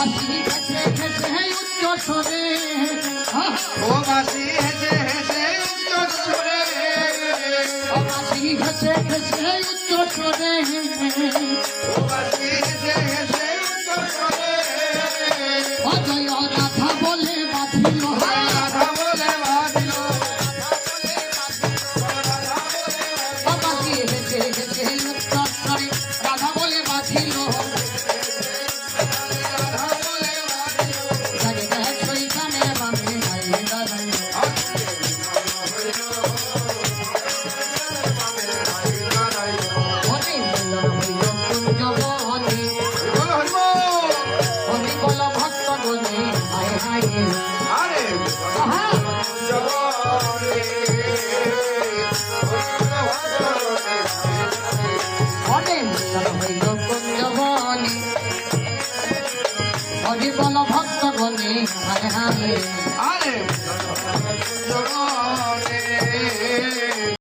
বাঁশি হেসে হেসে উচ্চ স্বরে ও বাঁশি হেসে হেসে উচ্চ স্বরে বাঁশি হেসে হেসে উচ্চ স্বরে ও বাঁশি হেসে হেসে উচ্চ স্বরে অজয় রাধা বলে বাঁধিল রাধা বলে বাঁধিল বাঁশি হেসে হেসে উচ্চ স্বরে রাধা বলে বাঁধিল হরি বল ভক্ত গণে হায় হায়